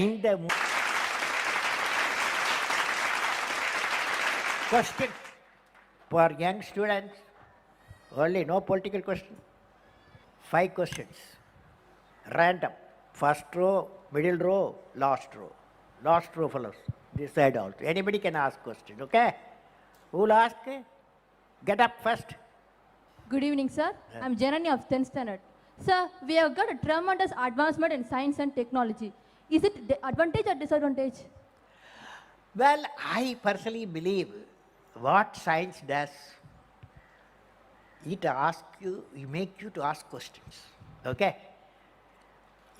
இந்த question for young students, only no political question. 5 questions, random. First row, middle row, last row. Last row follows. This side also. Anybody can ask question, okay? Who will ask? Get up first. Good evening, sir. I'm Janani of 10th standard. Sir, we have got a tremendous advancement in science and technology. Is it advantage or disadvantage? Well, I personally believe what science does, it asks you, it makes you to ask questions, okay?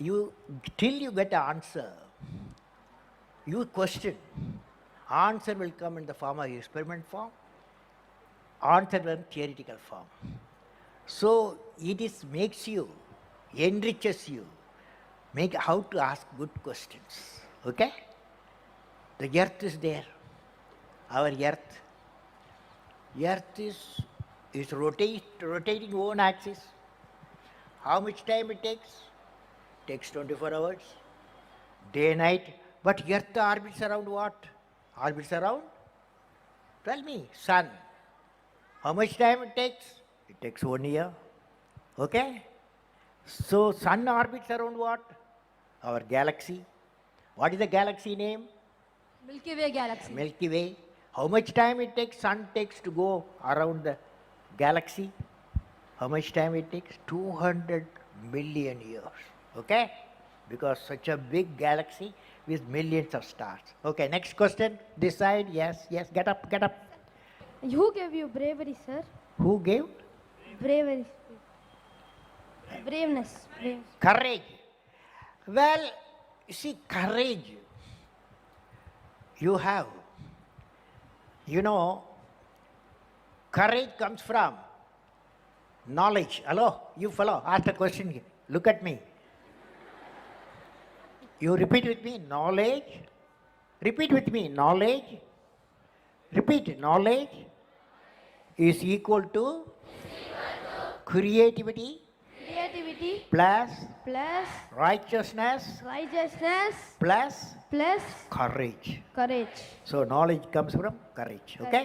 You, till you get an answer, you question. Answer will come in the form of experiment form, answer in theoretical form. So it is makes you, enriches you, make how to ask good questions, okay? The earth is there, our earth. Earth is rotating own axis. How much time it takes? Takes 24 hours, day night. But earth orbits around what? Orbits around? Tell me, sun. How much time it takes? It takes 1 year. Okay? So sun orbits around what? Our galaxy. What is the galaxy name? Milky Way galaxy. Milky Way. How much time it takes, sun takes to go around the galaxy? How much time it takes? 200 million years. Okay? Because such a big galaxy with millions of stars. Okay, next question. This side, yes, yes, get up, get up. Who gave you bravery, sir? Who gave? Bravery. Braveness. Courage. Well, you see, courage you have. You know, courage comes from knowledge. Hello, you fellow, ask a question. Look at me. You repeat with me, knowledge. Repeat with me, knowledge. Repeat, knowledge is equal to creativity Creativity plus plus righteousness righteousness plus plus courage. courage. So knowledge comes from courage. Okay?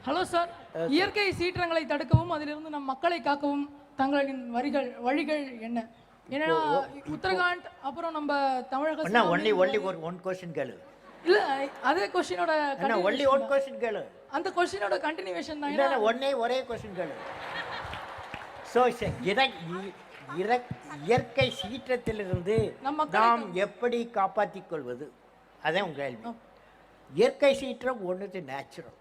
Hello sir, இயற்கை சீற்றங்களை தடுக்கவும் அதிலிருந்து நம் மக்களை காக்கவும் தங்களின் வழிகள் என்ன? ஏன்னா உத்தரகாண்ட் அப்புறம் நம்ம தமிழக அண்ணா only one question கேளு. இல்ல அதே क्वेश्चनோட அண்ணா only one question கேளு. அந்த क्वेश्चनோட கண்டினியூவேஷன் தான். இல்ல ஒரே question கேளு. So இயற்கை சீற்றத்திலிருந்து நாம் எப்படி காப்பாற்றிக் கொள்வது, அதான் உங்க கேள்வி. இயற்கை சீற்றம் ஒன்று natural,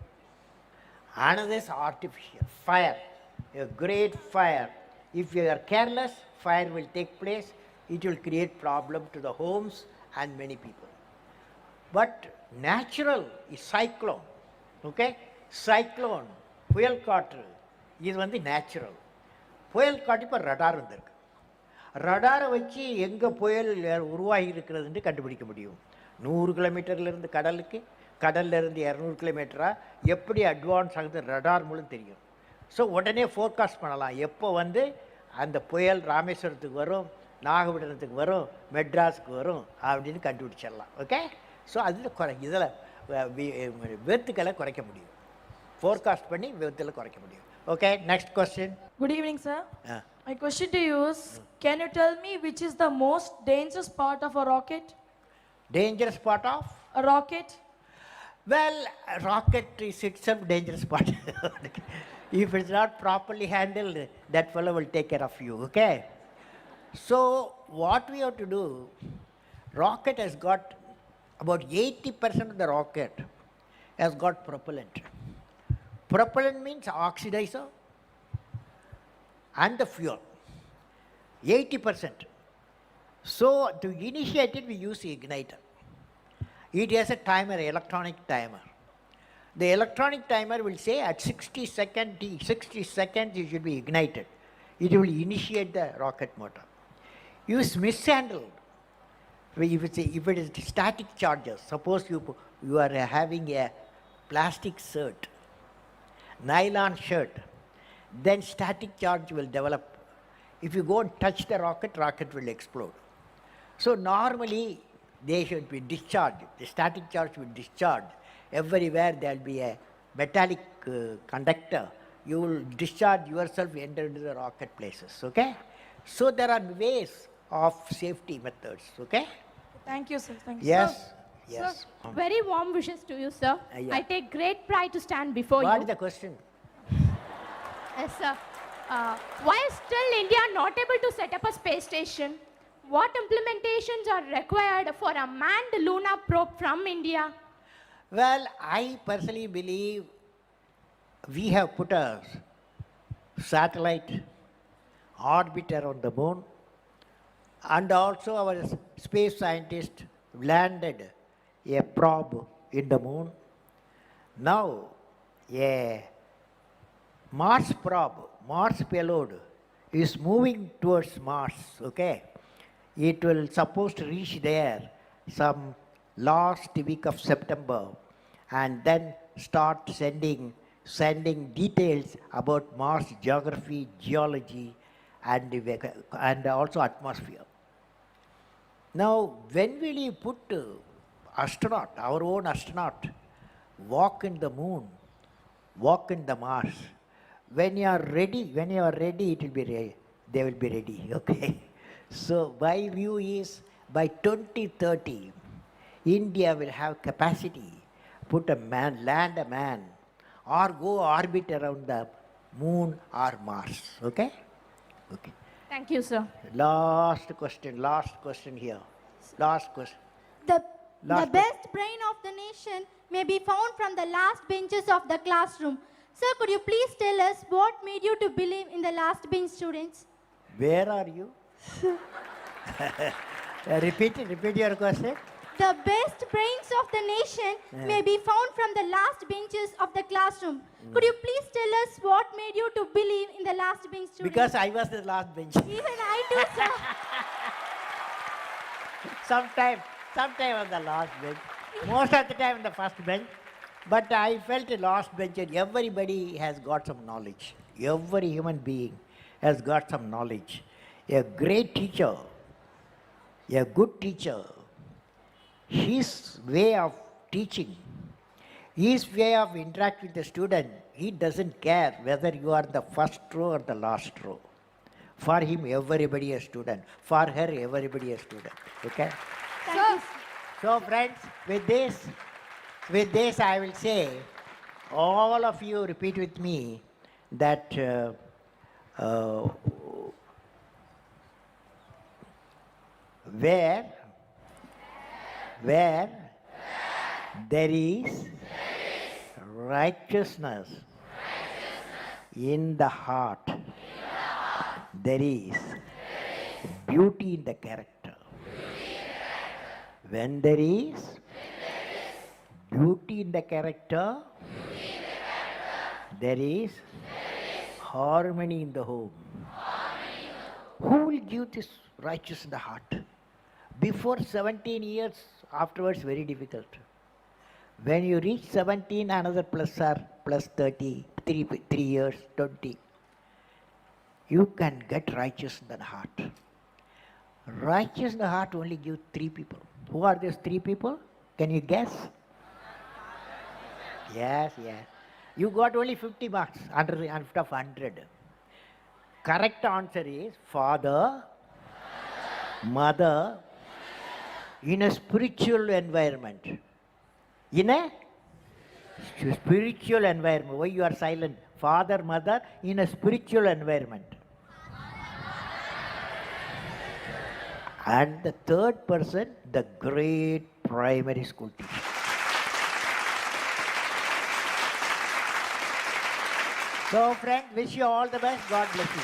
another is artificial. Fire, a great fire. If you are careless, fire will take place. It will create problem to the homes and many people. But natural is cyclone. Okay? Cyclone, புயல் காற்று, இது வந்து natural. புயல் காற்று இப்போ radar வந்திருக்கு. ரடாரை வச்சு எங்கே புயல் உருவாகி இருக்கிறதுன்னு கண்டுபிடிக்க முடியும். 100 கிலோமீட்டர்லேருந்து கடலுக்கு, கடல்லேருந்து 200 கிலோமீட்டராக எப்படி அட்வான்ஸ் ஆகுது ரடார் மூலம் தெரியும். ஸோ உடனே ஃபோர்காஸ்ட் பண்ணலாம், எப்போ வந்து அந்த புயல் ராமேஸ்வரத்துக்கு வரும், நாகப்பட்டினத்துக்கு வரும், மெட்ராஸுக்கு வரும் அப்படின்னு கண்டுபிடிச்சிடலாம். ஓகே? ஸோ அதில் இதில் விபத்துக்களை குறைக்க முடியும், ஃபோர்காஸ்ட் பண்ணி விபத்தில் குறைக்க முடியும். Okay, next question. Good evening, sir. My question to you is, can you tell me which is the most dangerous part of a rocket? Dangerous part of? A rocket? Well, a rocket is itself dangerous part. If it's not properly handled, that fellow will take care of you, okay? So, what we have to do, rocket has got, about 80% of the rocket has got propellant. Propellant means oxidizer and the fuel, 80%. So to initiate it, we use igniter. It has a timer, electronic timer. The electronic timer will say at 60 seconds it should be ignited. It will initiate the rocket motor. You mishandled. If it is static charges, suppose you are having a plastic shirt, nylon shirt, then static charge will develop. If you go and touch the rocket, rocket will explode. So normally they should be discharged. The static charge will be discharged. Everywhere there will be a metallic conductor. You will discharge yourself, enter into the rocket places. Okay? So there are ways of safety methods. Okay? Thank you, sir. Thank you. Yes. Yes. Sir, very warm wishes to you, sir. Yeah. I take great pride to stand before What you. is the question? Yes, sir. Why is still India not able to set up a space station? What implementations are required for a manned lunar probe from India? Well, I personally believe we have put a satellite orbit around the moon, and also our space scientists landed a probe in the moon. Now, a Mars probe, Mars payload is moving towards Mars, okay? It will supposed to reach there some last week of September and then start sending details about Mars geography, geology, and also atmosphere. Now, when will you put astronaut, our own astronaut, walk in the moon, walk in the Mars? When you are ready, it will be ready. They will be ready. Okay. So my view is by 2030, India will have capacity, land a man, or go orbit around the moon or Mars. Okay? Okay. Thank you, sir. Last question here. Last question. The Last best brain of the nation may be found from the last benches of the classroom. Sir, could you please tell us what made you to believe in the last bench students? Where are you? Repeat your question. The best brains of the nation may be found from the last benches of the classroom. Could you please tell us what made you to believe in the last bench students? Because I was the last bench. Even I do, sir. Sometime on the last bench. Most of the time on the first bench. But I felt the last bench, and everybody has got some knowledge. Every human being has got some knowledge. A great teacher, a good teacher, his way of teaching, his way of interacting with the student, he doesn't care whether you are the first row or the last row. For him, everybody a student. For her, everybody a student. Okay? So friends, with this I will say, all of you repeat with me that where there is righteousness in the heart, there is beauty in the character. When there is beauty in the character, there is harmony in the home. Who will give this righteous in the heart? Before 17 years, afterwards very difficult. When you reach 17, another plus 30, 3 years, 20, you can get righteous in the heart. Righteous in the heart only gives 3 people. Who are these 3 people? Can you guess? Yes. You got only 50 marks out of 100. Correct answer is father, mother, in a spiritual environment. In a spiritual environment. Why you are silent? Father, mother, in a spiritual environment. And the third person, the great primary school teacher. So friends, wish you all the best. God bless you.